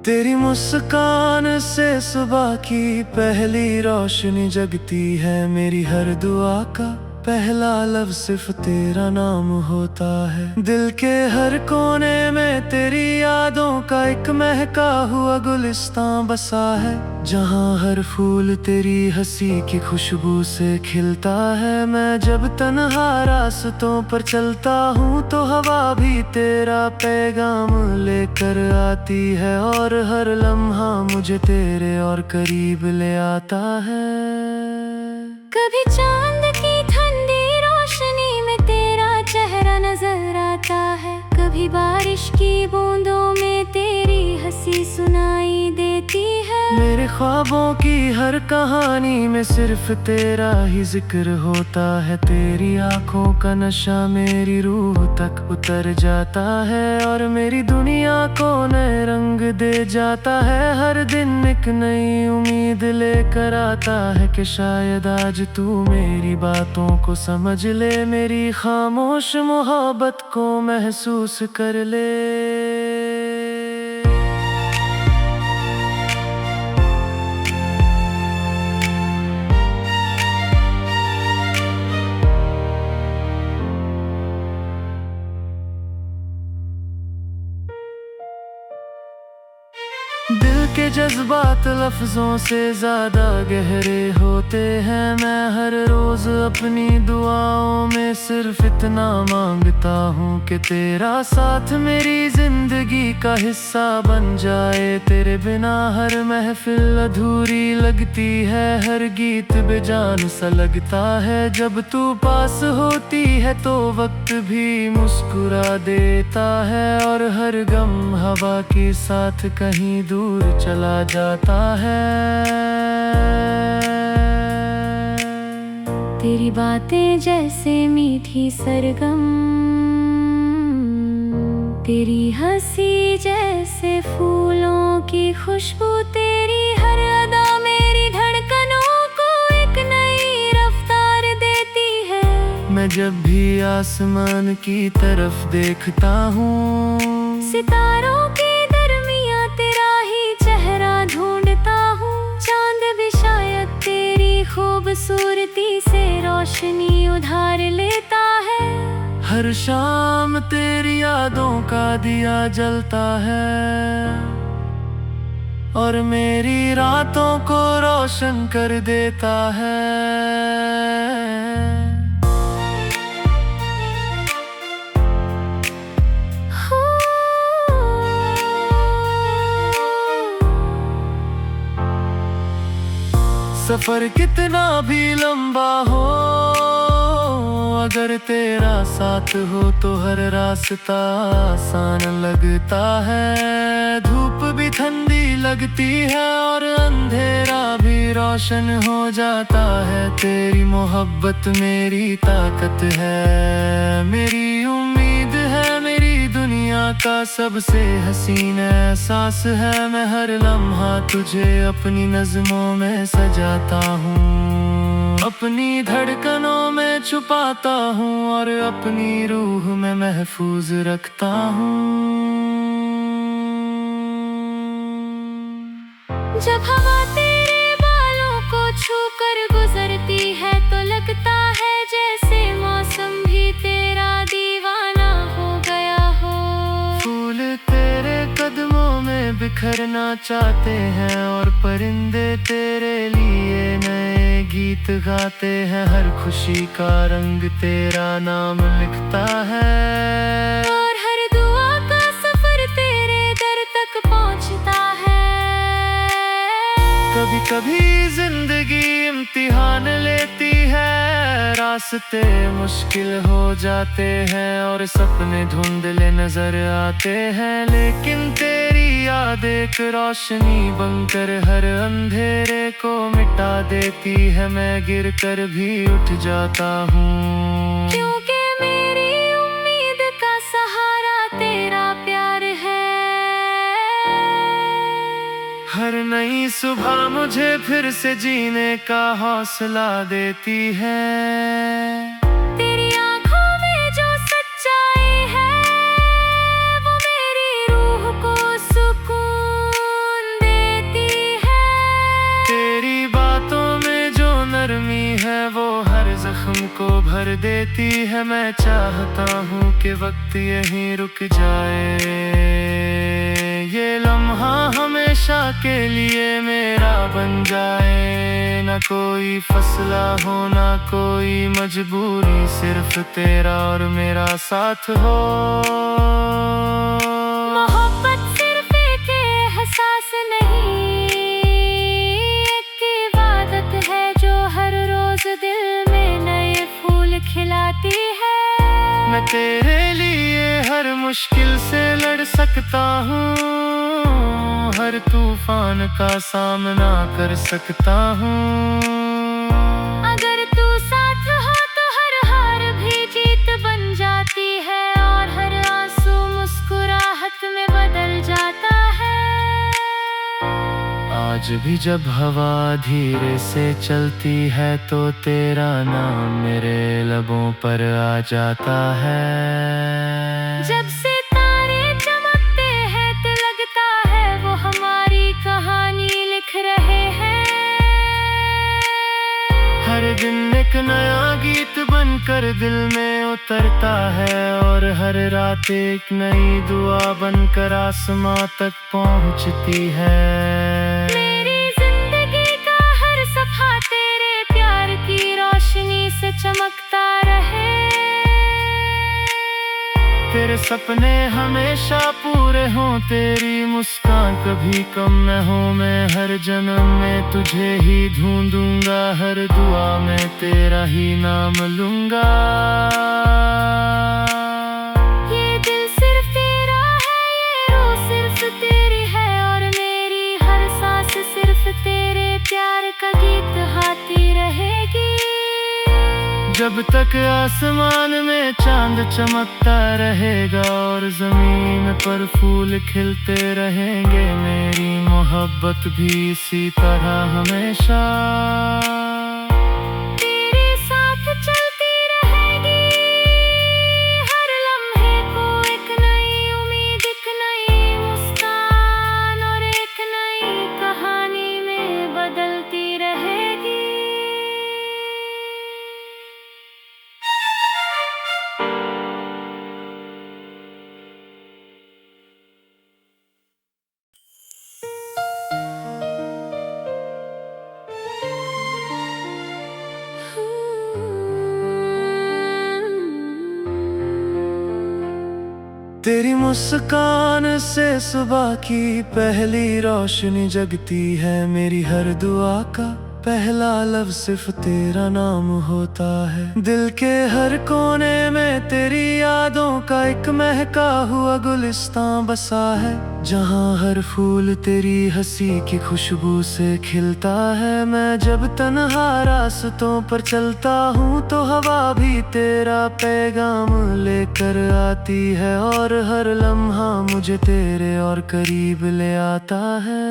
तेरी मुस्कान से सुबह की पहली रोशनी जगती है। मेरी हर दुआ का पहला लफ्ज़ सिर्फ तेरा नाम होता है। दिल के हर कोने में तेरी यादों का एक महका हुआ गुलिस्तां बसा है, जहाँ हर फूल तेरी हंसी की खुशबू से खिलता है। मैं जब तन्हा रास्तों पर चलता हूँ तो हवा भी तेरा पैगाम लेकर आती है, और हर लम्हा मुझे तेरे और करीब ले आता है। कभी चांद की ठंडी रोशनी में तेरा चेहरा नजर आता है, कभी बारिश की बूंदों में तेरी हंसी सुनाई देती है। मेरे ख्वाबों की हर कहानी में सिर्फ तेरा ही जिक्र होता है। तेरी आंखों का नशा मेरी रूह तक उतर जाता है, और मेरी दुनिया को नए रंग दे जाता है। हर दिन एक नई उम्मीद लेकर आता है कि शायद आज तू मेरी बातों को समझ ले, मेरी खामोश मोहब्बत को महसूस कर ले। दिल के जज्बात लफ्जों से ज्यादा गहरे होते हैं। मैं हर रोज अपनी दुआओं में सिर्फ इतना मांगता हूँ कि तेरा साथ मेरी जिंदगी का हिस्सा बन जाए। तेरे बिना हर महफिल अधूरी लगती है, हर गीत बेजान सा लगता है। जब तू पास होती है तो वक्त भी मुस्कुरा देता है, और हर गम हवा के साथ कहीं दूर चला जाता है। तेरी बातें जैसे मीठी सरगम, तेरी हंसी जैसे फूलों की खुशबू, तेरी हर अदा मेरी धड़कनों को एक नई रफ्तार देती है। मैं जब भी आसमान की तरफ देखता हूँ, सितारों के दरमियां तेरा ही चेहरा ढूंढता हूँ। चांद भी शायद तेरी खूबसूरती से रोशनी उधार लेता है। हर शाम तेरी यादों का दिया जलता है, और मेरी रातों को रोशन कर देता है। सफर कितना भी लंबा हो, अगर तेरा साथ हो तो हर रास्ता आसान लगता है। धूप भी ठंडी लगती है और अंधेरा भी रोशन हो जाता है। तेरी मोहब्बत मेरी ताकत है, मेरी उम्मीद है, मेरी दुनिया का सबसे हसीन एहसास है। मैं हर लम्हा तुझे अपनी नज़्मों में सजाता हूँ, अपनी धड़कनों में छुपाता हूँ, और अपनी रूह में महफूज रखता हूँ। जब हवा तेरे बालों को छूकर गुजरती है तो लगता है जैसे मौसम भी तेरा दीवाना हो गया हो। फूल तेरे कदमों में बिखरना चाहते हैं, और परिंदे तेरे लिए नए गीत गाते हैं। हर खुशी का रंग तेरा नाम लिखता है, और हर दुआ का सफर तेरे दर तक पहुंचता है। कभी कभी जिंदगी इम्तिहान लेती है, रास्ते मुश्किल हो जाते हैं, और सपने धुंधले नजर आते हैं। लेकिन तेरी याद एक रोशनी बनकर हर अंधेरे को मिटा देती है। मैं गिर कर भी उठ जाता हूँ, क्योंकि मेरी उम्मीद का सहारा तेरा प्यार है। हर नई सुबह मुझे फिर से जीने का हौसला देती है। तेरी आंखों में जो सच्चाई है वो मेरी रूह को सुकून जख्म को भर देती है। मैं चाहता हूँ कि वक्त यहीं रुक जाए, ये लम्हा हमेशा के लिए मेरा बन जाए। न कोई फैसला हो, ना कोई मजबूरी, सिर्फ तेरा और मेरा साथ हो। मोहब्बत सिर्फ एक एहसास नहीं, एक इबादत है जो हर रोज दिल में नए फूल खिलाती है। मैं तेरे लिए हर मुश्किल से लड़ सकता हूँ, हर तूफान का सामना कर सकता हूँ। अगर तू साथ हो तो हर हार भी जीत बन जाती है, और हर आंसू मुस्कुराहट में बदल जाता है। आज भी जब हवा धीरे से चलती है तो तेरा नाम मेरे लबों पर आ जाता है। जब सितारे चमकते हैं तो लगता है वो हमारी कहानी लिख रहे हैं। हर दिन एक नया गीत बनकर दिल में उतरता है, और हर रात एक नई दुआ बनकर आसमां तक पहुंचती है। मेरी जिंदगी का हर सफा तेरे प्यार की रोशनी से चमकता रहे। तेरे सपने हमेशा पूरे हों, तेरी मुस्कान कभी कम न हो। मैं हर जन्म में तुझे ही ढूंढूंगा, हर दुआ में तेरा ही नाम लूंगा। ये दिल सिर्फ तेरा है, ये रूह सिर्फ तेरी है, और मेरी हर सांस सिर्फ तेरे प्यार का गीत गाती रहेगी। जब तक आसमान में चांद चमकता रहेगा और जमीन पर फूल खिलते रहेंगे, मेरी मोहब्बत भी इसी तरह हमेशा तेरे साथ चलती रहेगी। हर लम्हे को एक नई उम्मीद, एक नई मुस्कान और एक नई कहानी में बदलती रहेगी। तेरी मुस्कान से सुबह की पहली रोशनी जगती है। मेरी हर दुआ का पहला लफ्ज़ सिर्फ तेरा नाम होता है। दिल के हर कोने में तेरी यादों का एक महका हुआ गुलिस्तां बसा है, जहाँ हर फूल तेरी हंसी की खुशबू से खिलता है। मैं जब तन्हा रास्तों पर चलता हूँ तो हवा भी तेरा पैगाम लेकर आती है, और हर लम्हा मुझे तेरे और करीब ले आता है।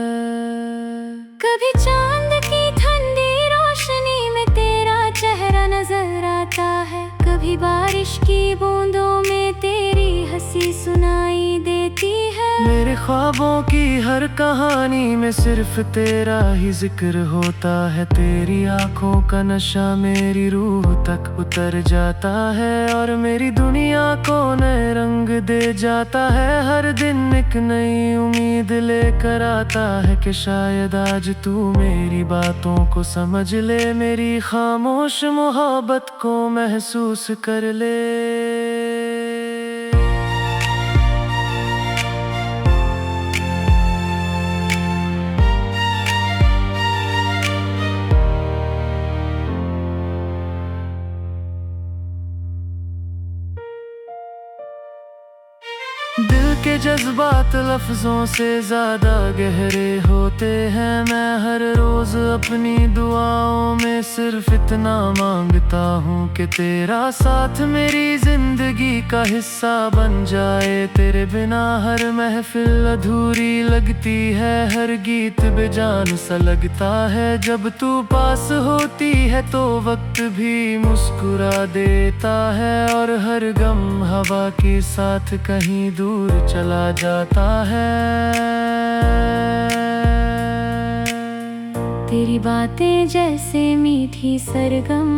कभी चांद की ठंडी रोशनी में तेरा चेहरा नजर आता है, कभी बारिश की बूंदों में तेरी हंसी सुनाई देती है। मेरे ख्वाबों की हर कहानी में सिर्फ तेरा ही जिक्र होता है। तेरी आंखों का नशा मेरी रूह तक उतर जाता है, और मेरी दुनिया को नए रंग दे जाता है। हर दिन एक नई उम्मीद लेकर आता है कि शायद आज तू मेरी बातों को समझ ले, मेरी खामोश मोहब्बत को महसूस कर ले। दिल के जज्बात लफ्जों से ज्यादा गहरे होते हैं। मैं हर रोज अपनी दुआओं में सिर्फ इतना मांगता हूँ कि तेरा साथ मेरी जिंदगी का हिस्सा बन जाए। तेरे बिना हर महफिल अधूरी लगती है, हर गीत बेजान सा लगता है। जब तू पास होती है तो वक्त भी मुस्कुरा देता है, और हर गम हवा के साथ कहीं दूर चला जाता है। तेरी बातें जैसे मीठी सरगम,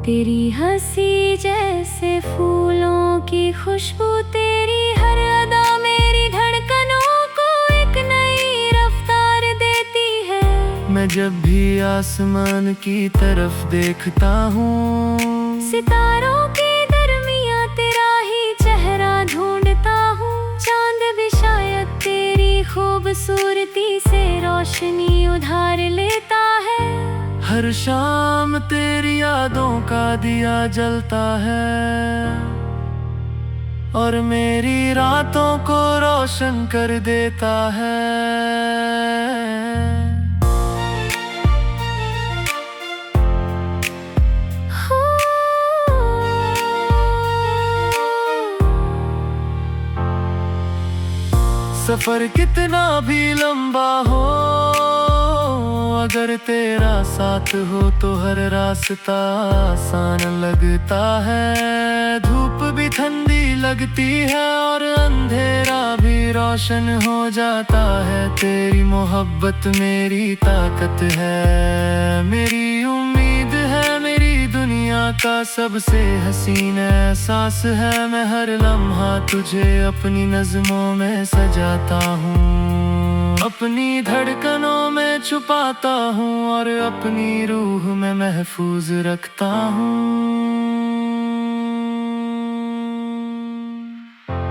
तेरी हंसी जैसे फूलों की खुशबू, तेरी हर अदा मेरी धड़कनों को एक नई रफ्तार देती है। मैं जब भी आसमान की तरफ देखता हूँ, सितारों के दरमियां तेरा ही चेहरा ढूंढता हूँ। चांद भी शायद तेरी खूबसूरती से रोशनी उधार लेता है। हर शाम तेरी यादों का दिया जलता है और मेरी रातों को रोशन कर देता है। सफर कितना भी लंबा हो, अगर तेरा साथ हो तो हर रास्ता आसान लगता है। धूप भी ठंडी लगती है और अंधेरा भी रोशन हो जाता है। तेरी मोहब्बत मेरी ताकत है, मेरी उम्मीद है, मेरी दुनिया का सबसे हसीन एहसास है। मैं हर लम्हा तुझे अपनी नज़्मों में सजाता हूँ, अपनी धड़कनों में छुपाता हूँ और अपनी रूह में महफूज रखता हूँ।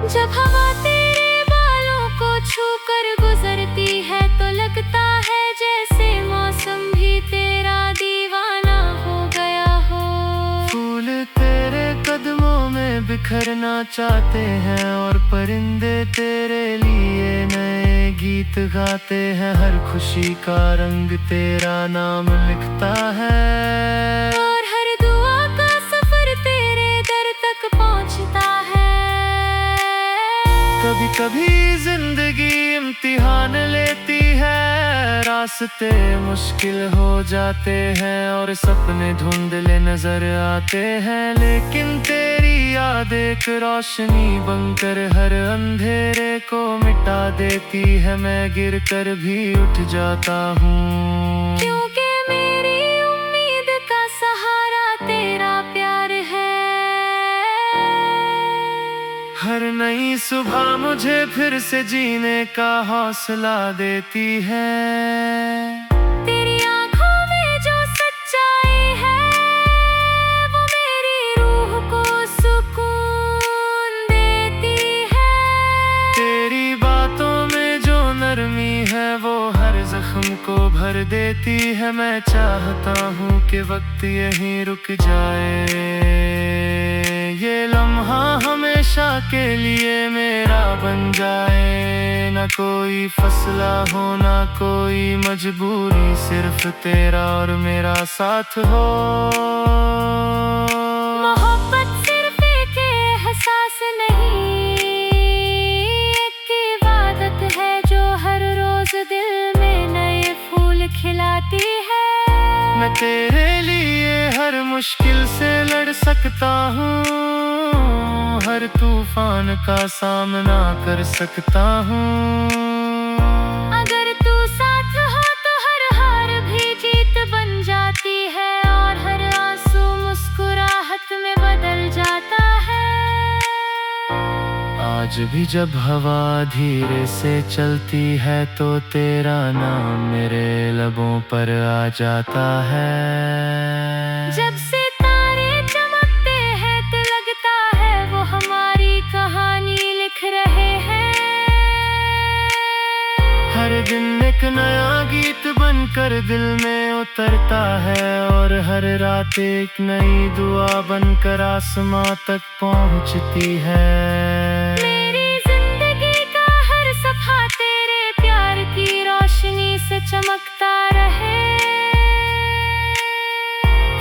जब हवा तेरे बालों को छूकर गुजरती है तो लगता है जैसे मौसम भी तेरा दीवाना हो गया हो। फूल तेरे कदमों में बिखरना चाहते हैं और परिंदे तेरे लिए नए गीत गाते हैं। हर खुशी का रंग तेरा नाम लिखता है और हर दुआ का सफर तेरे दर तक पहुंचता है। कभी कभी जिंदगी इम्तिहान लेती है, रास्ते मुश्किल हो जाते हैं और सपने धुंधले नजर आते हैं। लेकिन तेरी याद एक रोशनी बनकर हर अंधेरे को मिटा देती है। मैं गिर कर भी उठ जाता हूँ, क्योंकि मेरी उम्मीद का सहारा तेरा प्यार है। हर नई सुबह मुझे फिर से जीने का हौसला देती है। तेरी आंखों में जो सच्चाई है वो मेरी रूह को सुकून देती है। तेरी बातों में जो नरमी है वो हर जख्म को भर देती है। मैं चाहता हूँ कि वक्त यहीं रुक जाए, ये लम्हा हमेशा के लिए मेरा बन जाए। ना कोई फैसला हो ना कोई मजबूरी, सिर्फ तेरा और मेरा साथ हो। मोहब्बत सिर्फ एक एहसास नहीं, एक इबादत है जो हर रोज दिल में नए फूल खिलाती है। मैं तेरे लिए हर मुश्किल से लड़ सकता हूँ, हर तूफान का सामना कर सकता हूँ। अगर तू साथ हो तो हर हार भी जीत बन जाती है और हर आंसू मुस्कुराहट में बदल जाता है। आज भी जब हवा धीरे से चलती है तो तेरा नाम मेरे लबों पर आ जाता है। जब सितारे चमकते हैं तो लगता है वो हमारी कहानी लिख रहे हैं। हर दिन एक नया गीत बनकर दिल में उतरता है और हर रात एक नई दुआ बनकर आसमां तक पहुंचती है। मेरी जिंदगी का हर सफा तेरे प्यार की रोशनी से चमकता रहे।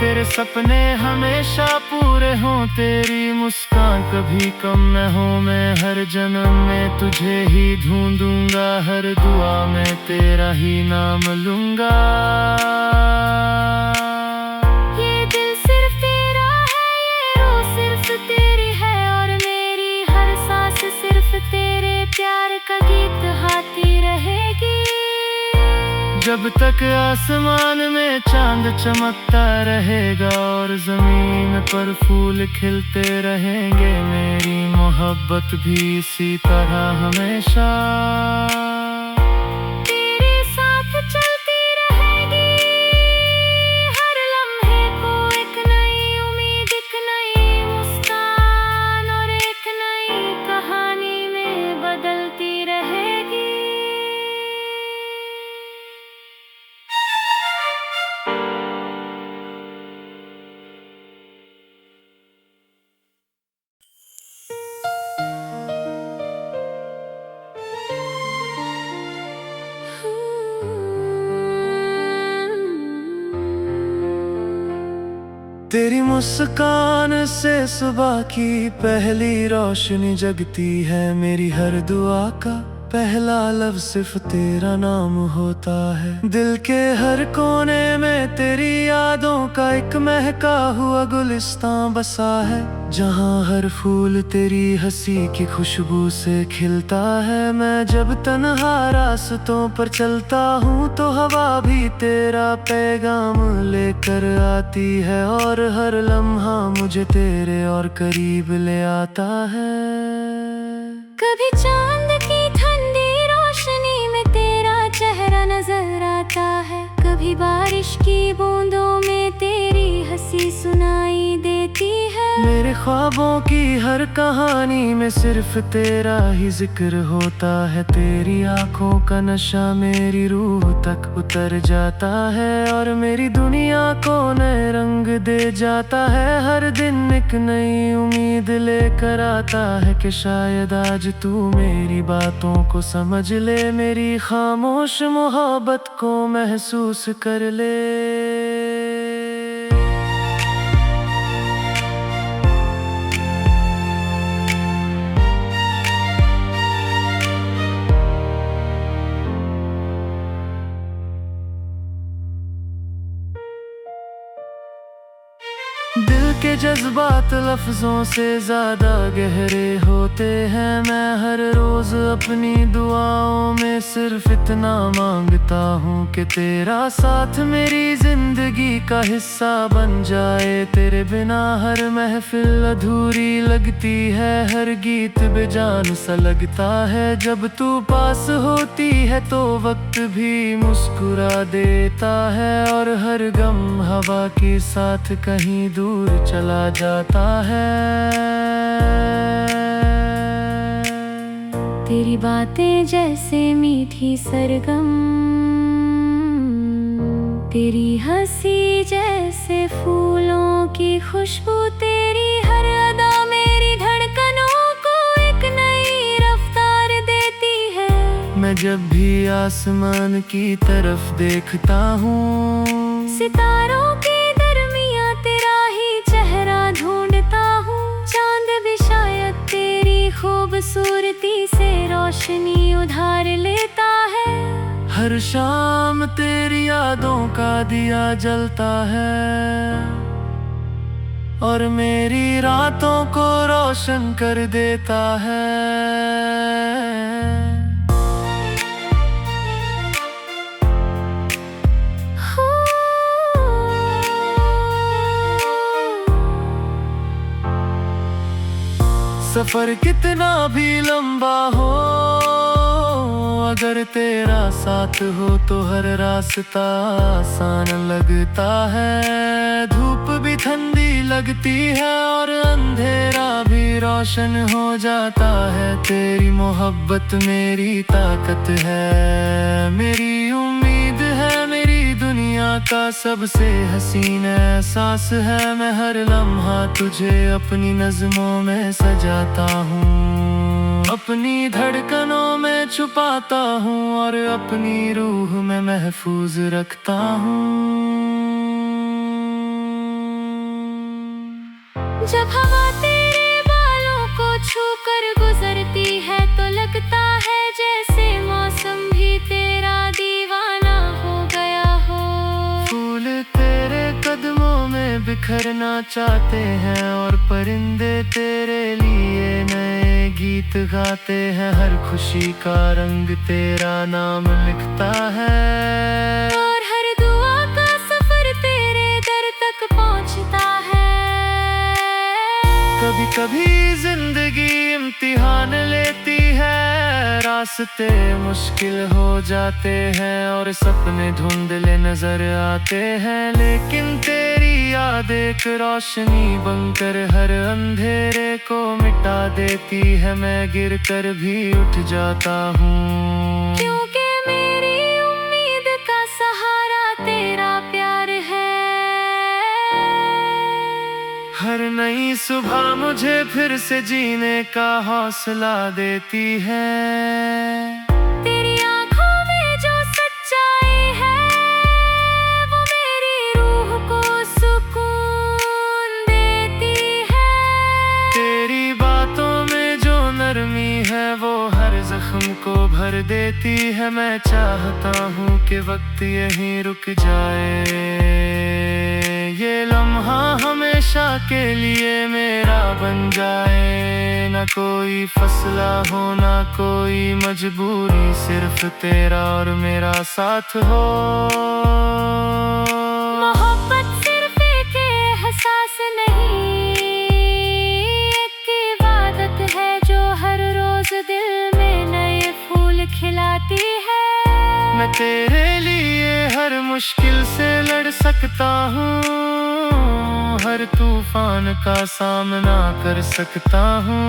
तेरे सपने हमेशा पूरे हों, तेरी मुस्कान कभी कम न हो। मैं हर जन्म में तुझे ही ढूंढूंगा, हर दुआ में तेरा ही नाम लूंगा। ये दिल सिर्फ तेरा है, ये रूह सिर्फ तेरी है और मेरी हर सांस सिर्फ तेरे प्यार का गीत गाती रहेगी। जब तक आसमान में चांद चमकता रहेगा और जमीन पर फूल खिलते रहेंगे, मेरी मोहब्बत भी इसी तरह हमेशा तेरे साथ चलती रहेगी। हर लम्हे को एक नई उम्मीद, एक नई मुस्कान और एक नई कहानी में बदलती रहेगी। तेरी मुस्कान से सुबह की पहली रोशनी जगती है, मेरी हर दुआ का पहला लफ्ज़ सिर्फ तेरा नाम होता है। दिल के हर कोने में तेरी यादों का एक महका हुआ गुलिस्तां बसा है, जहाँ हर फूल तेरी हंसी की खुशबू से खिलता है। मैं जब तन्हा रास्तों पर चलता हूँ तो हवा भी तेरा पैगाम लेकर आती है, और हर लम्हा मुझे तेरे और करीब ले आता है। कभी चांद की ठंडी रोशनी में तेरा चेहरा नजर आता है, कभी बारिश की बूंदों में तेरी हंसी सुनाई देती है। मेरे ख्वाबों की हर कहानी में सिर्फ तेरा ही जिक्र होता है, तेरी आंखों का नशा मेरी रूह तक उतर जाता है, और मेरी दुनिया को नए रंग दे जाता है। हर दिन एक नई उम्मीद लेकर आता है कि शायद आज तू मेरी बातों को समझ ले, मेरी खामोश मोहब्बत को महसूस कर ले। दिल के जज्बात लफ्जों से ज्यादा गहरे होते हैं। मैं हर रोज अपनी दुआओं में सिर्फ इतना मांगता हूँ कि तेरा साथ मेरी जिंदगी का हिस्सा बन जाए। तेरे बिना हर महफिल अधूरी लगती है, हर गीत बेजान सा लगता है। जब तू पास होती है तो वक्त भी मुस्कुरा देता है, और हर गम हवा के साथ कहीं दूर चला जाता है। तेरी बातें जैसे मीठी सरगम, तेरी हंसी जैसे फूलों की खुशबू, तेरी हर अदा मेरी धड़कनों को एक नई रफ्तार देती है। मैं जब भी आसमान की तरफ देखता हूँ, सितारों के दरमियां तेरा ही चेहरा ढूंढता हूँ। चांद भी शायद तेरी खूबसूरती से रोशनी उधार लेता है। हर शाम तेरी यादों का दिया जलता है, और मेरी रातों को रोशन कर देता है। सफर कितना भी लंबा हो, अगर तेरा साथ हो तो हर रास्ता आसान लगता है। धूप भी ठंडी लगती है और अंधेरा भी रोशन हो जाता है। तेरी मोहब्बत मेरी ताकत है, मेरी उम्मीद है, मेरी दुनिया का सबसे हसीन एहसास है। मैं हर लम्हा तुझे अपनी नज़्मों में सजाता हूँ, अपनी धड़कनों में छुपाता हूँ, और अपनी रूह में महफूज रखता हूँ। जब हवा तेरे बालों को छूकर गुजरती है तो लगता है जैसे मौसम भी तेरा दीवाना हो गया हो। फूल तेरे कदमों में बिखरना चाहते हैं, और परिंदे तेरे लिए नए गीत गाते हैं। हर खुशी का रंग तेरा नाम लिखता है। कभी जिंदगी इम्तिहान लेती है, रास्ते मुश्किल हो जाते हैं और सपने धुंधले नजर आते हैं, लेकिन तेरी याद एक रोशनी बनकर हर अंधेरे को मिटा देती है। मैं गिर कर भी उठ जाता हूँ, क्योंकि मेरी उम्मीद का सहारा तेरा प्यार है। हर नई सुबह मुझे फिर से जीने का हौसला देती है। तेरी आंखों में जो सच्चाई है वो मेरी रूह को सुकून देती है। तेरी बातों में जो नरमी है वो हर जख्म को भर देती है। मैं चाहता हूँ कि वक्त यहीं रुक जाए, ये लम्हा हमेशा के लिए मेरा बन जाए। न कोई फैसला हो ना कोई मजबूरी, सिर्फ तेरा और मेरा साथ हो। मोहब्बत सिर्फ एक एहसास नहीं, एक इबादत है जो हर रोज दिल में नए फूल खिलाती है। मैं तेरे लिए हर मुश्किल से लड़ सकता हूँ, हर तूफान का सामना कर सकता हूँ।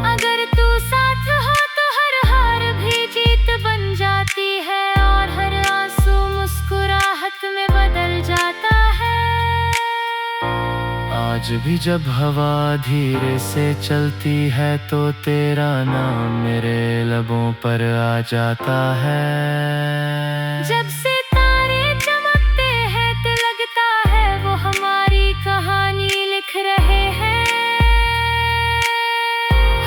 अगर तू साथ हो तो हर हार भी जीत बन जाती है और हर आंसू मुस्कुराहट में बदल जाता है। आज भी जब हवा धीरे से चलती है तो तेरा नाम मेरे लबों पर आ जाता है। जब सितारे चमकते हैं तो लगता है वो हमारी कहानी लिख रहे हैं।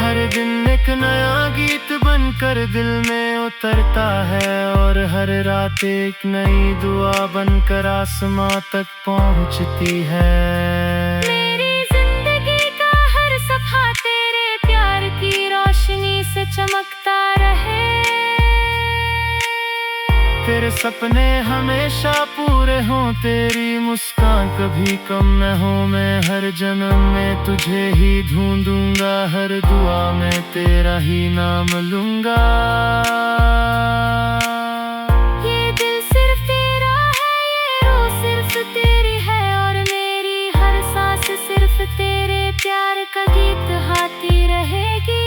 हर दिन एक नया गीत बनकर दिल में उतरता है और हर रात एक नई दुआ बनकर आसमां तक पहुंचती है। मेरी जिंदगी का हर सफा तेरे प्यार की रोशनी से चमकता रहे। तेरे सपने हमेशा पूरे हों, तेरी मुस्कान कभी कम न हो। मैं हर जन्म में तुझे ही ढूंढूंगा, हर दुआ में तेरा ही नाम लूंगा। ये दिल सिर्फ तेरा है, ये रूह सिर्फ तेरी है और मेरी हर सांस सिर्फ तेरे प्यार का गीत गाती रहेगी।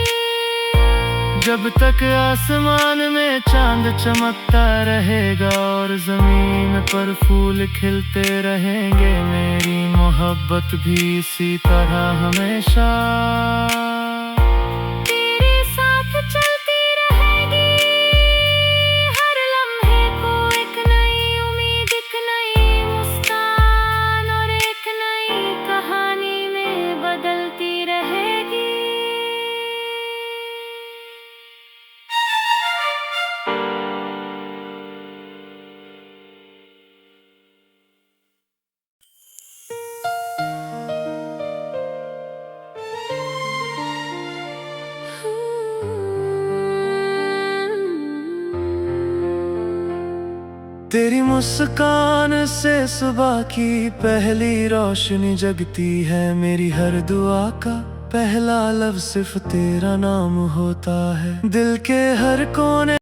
जब तक आसमान में चांद चमकता रहेगा और जमीन पर फूल खिलते रहेंगे, मेरी मोहब्बत भी इसी तरह हमेशा तेरे साथ चलती रहेगी। हर लम्हे को एक नई उम्मीद, एक नई मुस्कान और एक नई कहानी में बदलती रहेगी। तेरी मुस्कान से सुबह की पहली रोशनी जगती है। मेरी हर दुआ का पहला लफ्ज़ सिर्फ तेरा नाम होता है। दिल के हर कोने